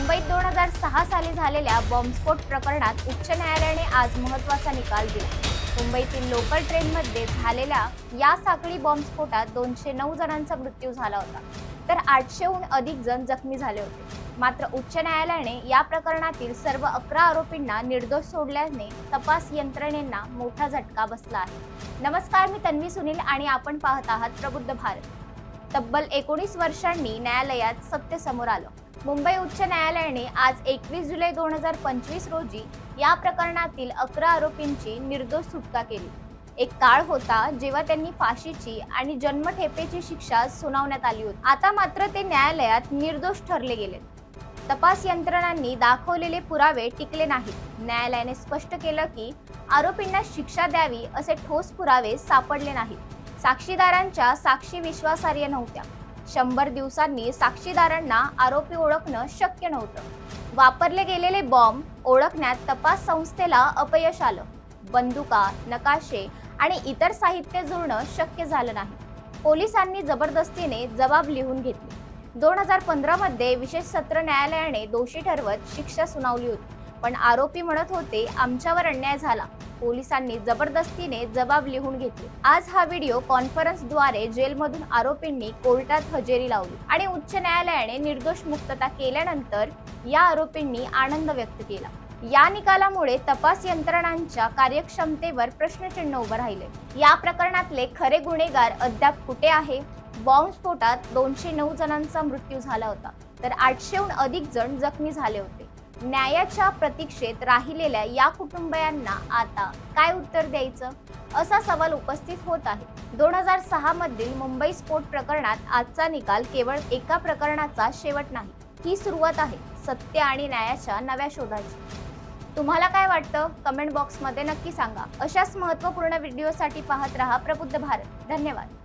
मुंबईत 2006 साली झालेल्या बॉम्बस्फोट प्रकरणात उच्च न्यायालयाने आज महत्त्वाचा निकाल दिला। मुंबईतील लोकल ट्रेनमध्ये झालेल्या या साखळी बॉम्बस्फोटात 209 जणांचा मृत्यू झाला होता, तर 800हून अधिक जण जखमी झाले होते। मात्र उच्च न्यायालयाने या प्रकरणातील सर्व 11 आरोपींना निर्दोष सोडल्याने तपास यंत्रणेंना मोठा झटका बसला आहे। नमस्कार, मी तन्वी सुनील आणि आपण पाहत आहात प्रबुद्ध भारत। तब्बल 19 वर्षांनी न्यायालयात सत्य समोर आलं। मुंबई उच्च न्यायालयाने आज 21 जुलै 2025 रोजी या प्रकरणातील 11 आरोपींची निर्दोष सुटका केली। एक काळ होता जेव्हा त्यांनी फाशीची आणि जन्मठेपेची शिक्षा सुनावण्यात आली होती। आता मात्र ते न्यायालयात निर्दोष ठरले गेले। तपास यंत्रणांनी दाखवलेले पुरावे टिकले नाहीत। न्यायालयाने स्पष्ट केलं की आरोपींना शिक्षा द्यावी असे ठोस पुरावे सापडले नाहीत। साक्षीदारांच्या साक्षी विश्वासार्ह नव्हत्या। 100 दिवसांनी साक्षीदारांना आरोपी ओळखणं शक्य नव्हतं। वापरले गेलेले बॉम्ब ओळखण्यात तपास संस्थेला अपयश आलं। बंदुका, नकाशे आणि इतर साहित्य जुळणं शक्य झालं नाही। पोलिसांनी जबरदस्तीने जबाब लिहून घेतले। 2015 मध्ये विशेष सत्र न्यायालयाने दोषी ठरवत शिक्षा सुनावली होती, पण आरोपी म्हणत होते आमच्यावर अन्याय झाला। पोलिसांनी जबरदस्तीने जबाब लिहून घेतले। आज हा व्हिडिओ कॉन्फरन्सद्वारे जेलमधून आरोपींनी कोर्टात हजेरी लावली आणि उच्च न्यायालयाने निर्दोष मुक्तता केल्यानंतर या आरोपींनी आनंद व्यक्त केला। या निकालामुळे तपास यंत्रणांच्या कार्यक्षमतेवर प्रश्नचिन्ह उभं राहिले। या प्रकरणातले खरे गुन्हेगार अद्याप कुठे आहे? बॉम्बस्फोटात 209 जणांचा मृत्यू झाला होता, तर 800हून अधिक जण जखमी झाले होते। न्यायाच्या प्रतीक्षेत राहिलेल्या या कुटुंबियांना आता काय उत्तर द्यायचं, असा सवाल उपस्थित होत आहे। 2006 मधील मुंबई स्फोट प्रकरणात आजचा निकाल केवळ एका प्रकरणाचा शेवट नाही, ही सुरुवात आहे सत्य आणि न्यायाच्या नव्या शोधाची। तुम्हाला काय वाटतं? कमेंट बॉक्समध्ये नक्की सांगा। अशाच महत्त्वपूर्ण व्हिडिओसाठी पाहत रहा प्रबुद्ध भारत। धन्यवाद।